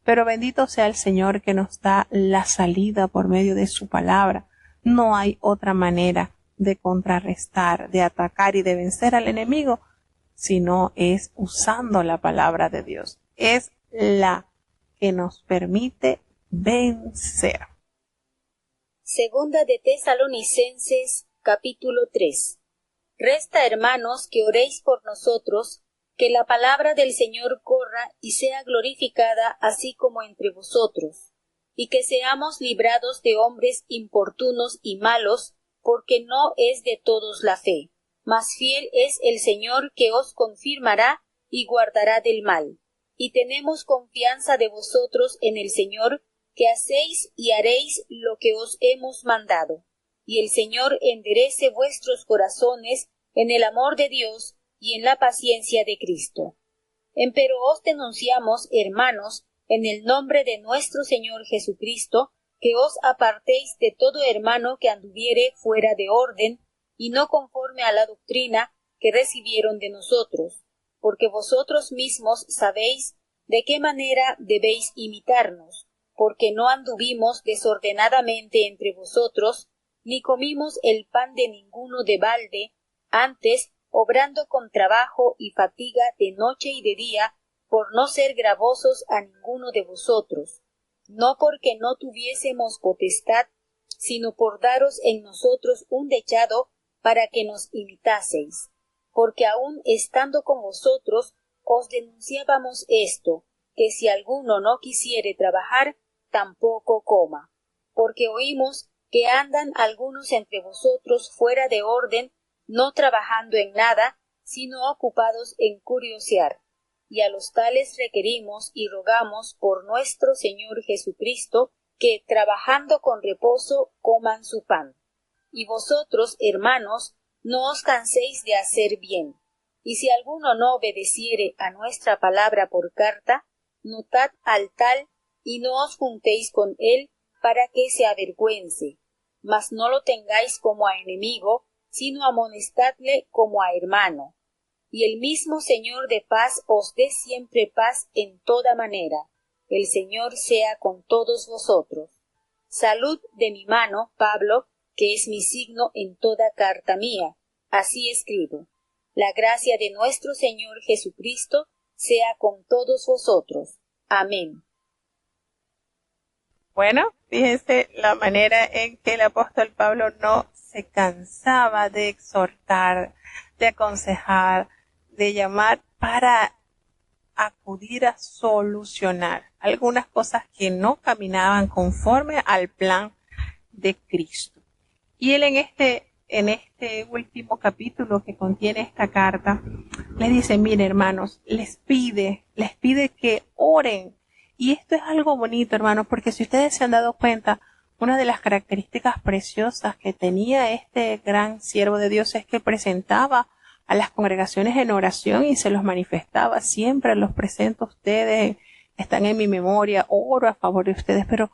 Pero bendito sea el Señor que nos da la salida por medio de su palabra. No hay otra manera de contrarrestar, de atacar y de vencer al enemigo, sino es usando la palabra de Dios. Es la que nos permite vencer. Segunda de Tesalonicenses, capítulo 3. Resta, hermanos, que oréis por nosotros, que la palabra del Señor corra y sea glorificada así como entre vosotros, y que seamos librados de hombres importunos y malos, porque no es de todos la fe, mas fiel es el Señor que os confirmará y guardará del mal. Y tenemos confianza de vosotros en el Señor, que hacéis y haréis lo que os hemos mandado. Y el Señor enderece vuestros corazones en el amor de Dios y en la paciencia de Cristo. Empero os denunciamos, hermanos, en el nombre de nuestro Señor Jesucristo, que os apartéis de todo hermano que anduviere fuera de orden, y no conforme a la doctrina que recibieron de nosotros, porque vosotros mismos sabéis de qué manera debéis imitarnos, porque no anduvimos desordenadamente entre vosotros, ni comimos el pan de ninguno de balde, antes obrando con trabajo y fatiga de noche y de día, por no ser gravosos a ninguno de vosotros, no porque no tuviésemos potestad, sino por daros en nosotros un dechado para que nos imitaseis, porque aun estando con vosotros os denunciábamos esto, que si alguno no quisiere trabajar, tampoco coma, porque oímos que andan algunos entre vosotros fuera de orden, no trabajando en nada, sino ocupados en curiosear. Y a los tales requerimos y rogamos por nuestro Señor Jesucristo, que trabajando con reposo coman su pan. Y vosotros, hermanos, no os canséis de hacer bien. Y si alguno no obedeciere a nuestra palabra por carta, notad al tal, y no os juntéis con él, para que se avergüence. Mas no lo tengáis como a enemigo, sino amonestadle como a hermano. Y el mismo Señor de paz os dé siempre paz en toda manera. El Señor sea con todos vosotros. Salud de mi mano, Pablo, que es mi signo en toda carta mía. Así escribo. La gracia de nuestro Señor Jesucristo sea con todos vosotros. Amén. Bueno, fíjense la manera en que el apóstol Pablo no se cansaba de exhortar, de aconsejar, de llamar para acudir a solucionar algunas cosas que no caminaban conforme al plan de Cristo. Y él en este último capítulo que contiene esta carta, le dice, mire hermanos, les pide que oren. Y esto es algo bonito, hermanos, porque si ustedes se han dado cuenta, una de las características preciosas que tenía este gran siervo de Dios es que presentaba a las congregaciones en oración y se los manifestaba siempre, los presento a ustedes, están en mi memoria, oro a favor de ustedes, pero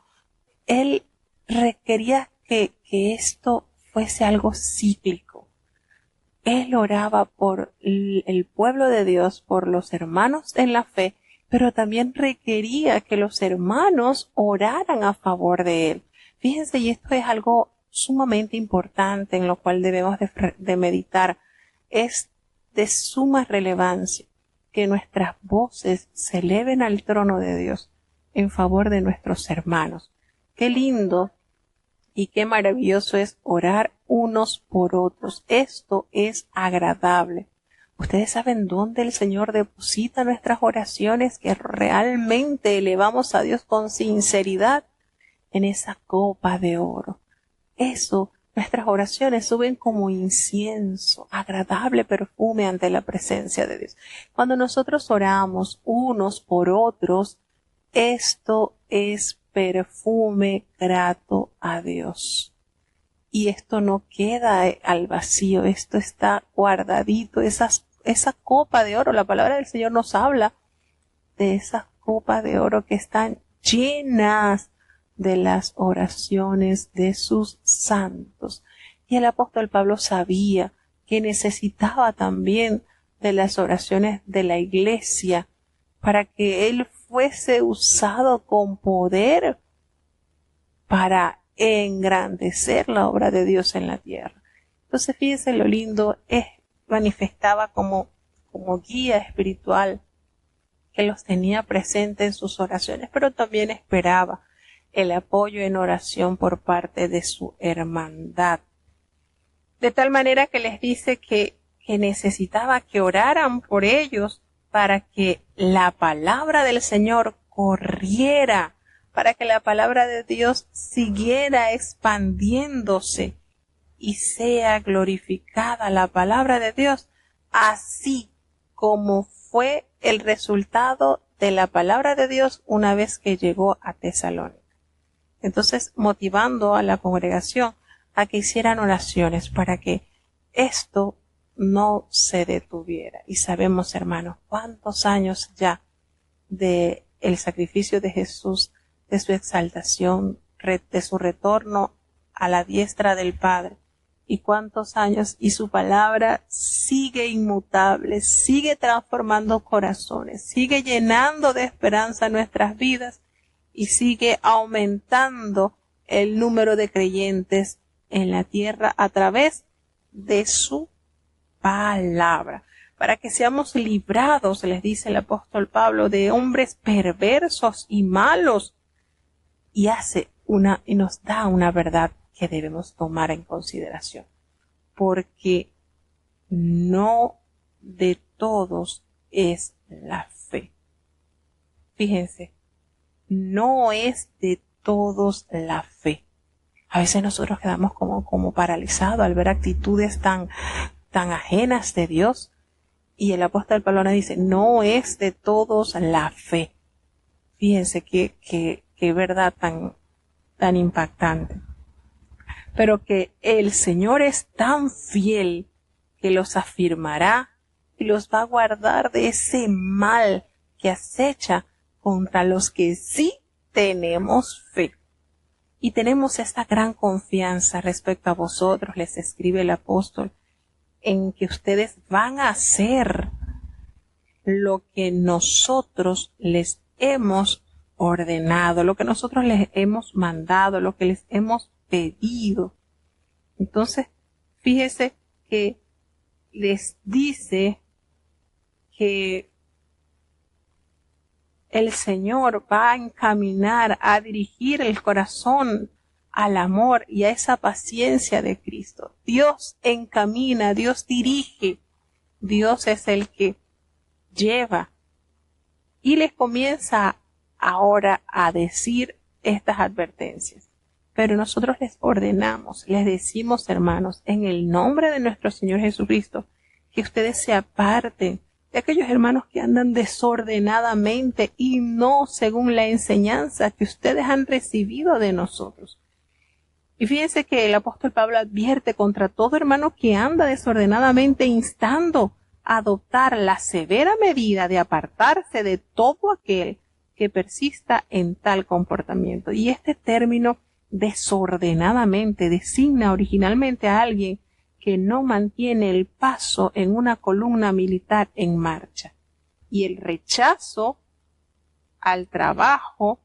él requería que esto fuese algo cíclico. Él oraba por el pueblo de Dios, por los hermanos en la fe, pero también requería que los hermanos oraran a favor de él. Fíjense, y esto es algo sumamente importante en lo cual debemos de meditar. Es de suma relevancia que nuestras voces se eleven al trono de Dios en favor de nuestros hermanos. Qué lindo y qué maravilloso es orar unos por otros. Esto es agradable. Ustedes saben dónde el Señor deposita nuestras oraciones, que realmente elevamos a Dios con sinceridad, en esa copa de oro. Eso, nuestras oraciones suben como incienso, agradable perfume ante la presencia de Dios. Cuando nosotros oramos unos por otros, esto es perfume grato a Dios. Y esto no queda al vacío, esto está guardadito, esa copa de oro. La palabra del Señor nos habla de esas copas de oro que están llenas de las oraciones de sus santos. Y el apóstol Pablo sabía que necesitaba también de las oraciones de la iglesia para que Él fuese usado con poder para engrandecer la obra de Dios en la tierra. Entonces fíjense lo lindo, manifestaba como guía espiritual que los tenía presentes en sus oraciones, pero también esperaba el apoyo en oración por parte de su hermandad. De tal manera que les dice que necesitaba que oraran por ellos para que la palabra del Señor corriera, para que la palabra de Dios siguiera expandiéndose y sea glorificada la palabra de Dios, así como fue el resultado de la palabra de Dios una vez que llegó a Tesalónica. Entonces, motivando a la congregación a que hicieran oraciones para que esto no se detuviera. Y sabemos, hermanos, cuántos años ya de el sacrificio de Jesús, de su exaltación, de su retorno a la diestra del Padre, y cuántos años, y su palabra sigue inmutable, sigue transformando corazones, sigue llenando de esperanza nuestras vidas y sigue aumentando el número de creyentes en la tierra a través de su palabra, para que seamos librados, les dice el apóstol Pablo, de hombres perversos y malos, y nos da una verdad que debemos tomar en consideración, porque no de todos es la fe. Fíjense, no es de todos la fe. A veces nosotros quedamos como paralizados al ver actitudes tan ajenas de Dios, y el apóstol Pablo nos dice, no es de todos la fe. Fíjense qué verdad tan impactante. Pero que el Señor es tan fiel que los afirmará y los va a guardar de ese mal que acecha contra los que sí tenemos fe. Y tenemos esta gran confianza respecto a vosotros, les escribe el apóstol, en que ustedes van a hacer lo que nosotros les hemos ordenado, lo que nosotros les hemos mandado, lo que les hemos pedido. Entonces, fíjese que les dice que el Señor va a encaminar, a dirigir el corazón al amor y a esa paciencia de Cristo. Dios encamina, Dios dirige, Dios es el que lleva. Y les comienza ahora a decir estas advertencias. Pero nosotros les ordenamos, les decimos, hermanos, en el nombre de nuestro Señor Jesucristo, que ustedes se aparten de aquellos hermanos que andan desordenadamente y no según la enseñanza que ustedes han recibido de nosotros. Y fíjense que el apóstol Pablo advierte contra todo hermano que anda desordenadamente, instando a adoptar la severa medida de apartarse de todo aquel que persista en tal comportamiento. Y este término desordenadamente designa originalmente a alguien que no mantiene el paso en una columna militar en marcha. Y el rechazo al trabajo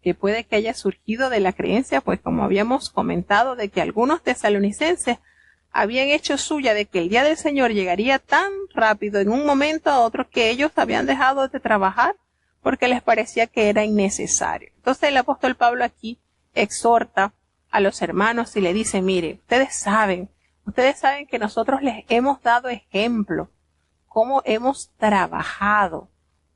que puede que haya surgido de la creencia, pues como habíamos comentado, de que algunos tesalonicenses habían hecho suya de que el día del Señor llegaría tan rápido en un momento a otro que ellos habían dejado de trabajar porque les parecía que era innecesario. Entonces el apóstol Pablo aquí exhorta a los hermanos y le dice, mire, ustedes saben que nosotros les hemos dado ejemplo, cómo hemos trabajado.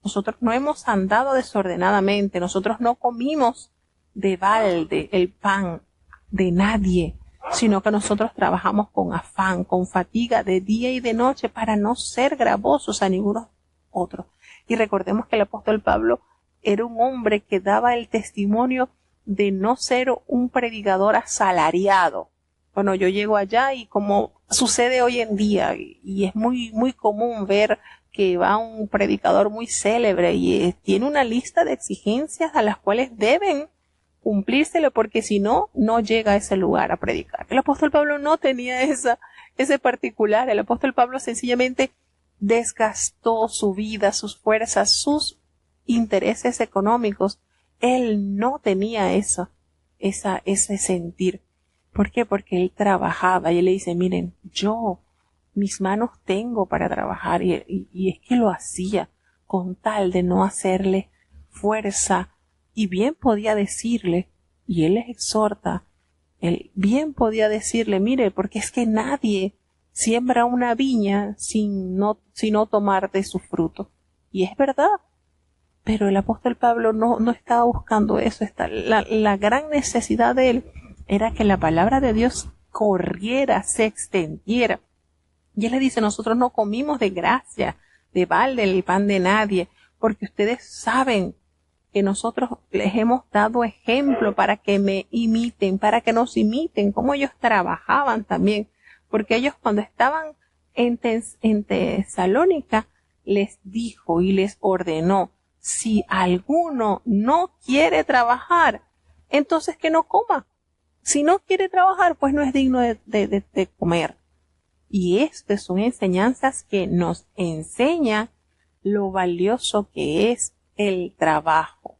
Nosotros no hemos andado desordenadamente, nosotros no comimos de balde el pan de nadie, sino que nosotros trabajamos con afán, con fatiga de día y de noche para no ser gravosos a ninguno otro. Y recordemos que el apóstol Pablo era un hombre que daba el testimonio de no ser un predicador asalariado. Bueno, yo llego allá y como sucede hoy en día, y es muy, muy común ver que va un predicador muy célebre y tiene una lista de exigencias a las cuales deben cumplírselo porque si no, no llega a ese lugar a predicar. El apóstol Pablo no tenía ese particular. El apóstol Pablo sencillamente desgastó su vida, sus fuerzas, sus intereses económicos. Él no tenía ese sentir. ¿Por qué? Porque él trabajaba y él le dice, miren, mis manos tengo para trabajar y es que lo hacía con tal de no hacerle fuerza. Y bien podía decirle, y él les exhorta, él bien podía decirle, mire, porque es que nadie siembra una viña sin no tomar de su fruto. Y es verdad. Pero el apóstol Pablo no estaba buscando eso. La gran necesidad de él era que la palabra de Dios corriera, se extendiera. Y él le dice, nosotros no comimos de gracia, de balde el pan de nadie, porque ustedes saben que nosotros les hemos dado ejemplo para que me imiten, para que nos imiten, cómo ellos trabajaban también. Porque ellos cuando estaban en Tesalónica les dijo y les ordenó, si alguno no quiere trabajar, entonces que no coma. Si no quiere trabajar, pues no es digno de comer. Y estas son enseñanzas que nos enseñan lo valioso que es el trabajo.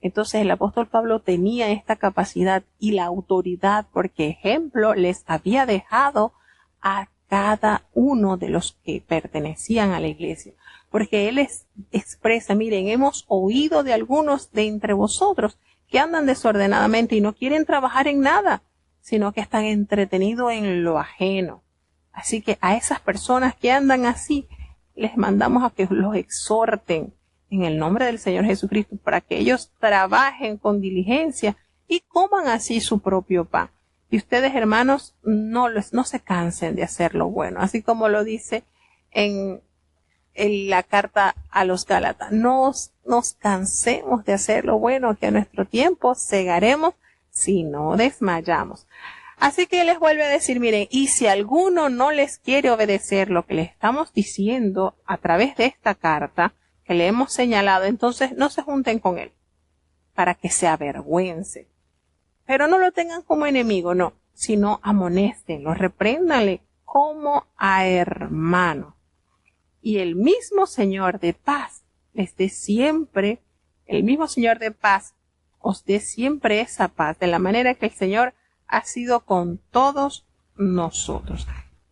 Entonces el apóstol Pablo tenía esta capacidad y la autoridad, porque ejemplo les había dejado a cada uno de los que pertenecían a la iglesia. Porque él expresa, miren, hemos oído de algunos de entre vosotros que andan desordenadamente y no quieren trabajar en nada, sino que están entretenidos en lo ajeno. Así que a esas personas que andan así, les mandamos a que los exhorten en el nombre del Señor Jesucristo para que ellos trabajen con diligencia y coman así su propio pan. Y ustedes, hermanos, no se cansen de hacer lo bueno, así como lo dice en la carta a los Gálatas. No nos cansemos de hacer lo bueno, que a nuestro tiempo segaremos si no desmayamos. Así que les vuelve a decir, miren, y si alguno no les quiere obedecer lo que les estamos diciendo a través de esta carta que le hemos señalado, entonces no se junten con él para que se avergüence. Pero no lo tengan como enemigo, no, sino amonéstenlo, repréndanle como a hermano. Y el mismo Señor de paz les dé siempre, el mismo Señor de paz os dé siempre esa paz, de la manera que el Señor ha sido con todos nosotros.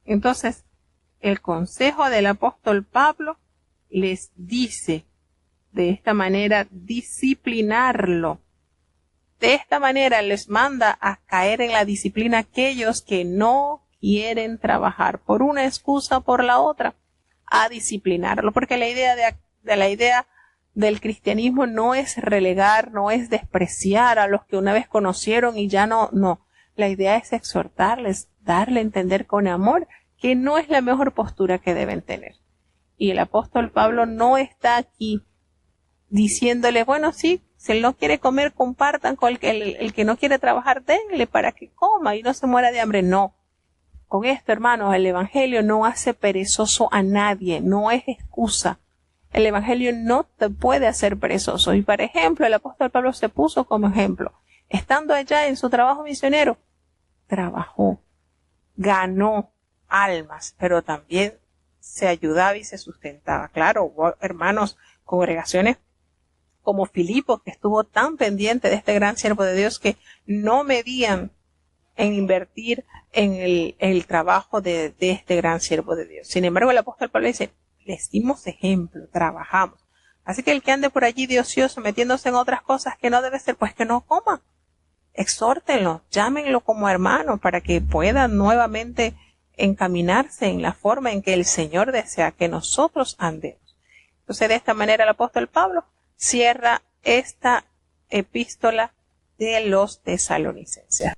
Entonces, el consejo del apóstol Pablo les dice de esta manera disciplinarlo. De esta manera les manda a caer en la disciplina aquellos que no quieren trabajar por una excusa o por la otra, a disciplinarlo, porque la idea la idea del cristianismo no es relegar, no es despreciar a los que una vez conocieron y ya no. La idea es exhortarles, darle a entender con amor que no es la mejor postura que deben tener. Y el apóstol Pablo no está aquí diciéndole, bueno, sí, si él no quiere comer, compartan con el que no quiere trabajar, denle para que coma y no se muera de hambre. No. Con esto, hermanos, el evangelio no hace perezoso a nadie, no es excusa. El evangelio no te puede hacer perezoso. Y, por ejemplo, el apóstol Pablo se puso como ejemplo. Estando allá en su trabajo misionero, trabajó, ganó almas, pero también se ayudaba y se sustentaba. Claro, hubo hermanos, congregaciones como Filipos, que estuvo tan pendiente de este gran siervo de Dios que no medían en invertir en el trabajo de este gran siervo de Dios. Sin embargo, el apóstol Pablo dice, les dimos ejemplo, trabajamos. Así que el que ande por allí de ocioso metiéndose en otras cosas que no debe ser, pues que no coma. Exhórtenlo, llámenlo como hermano para que pueda nuevamente encaminarse en la forma en que el Señor desea que nosotros andemos. Entonces, de esta manera el apóstol Pablo cierra esta epístola de los tesalonicenses.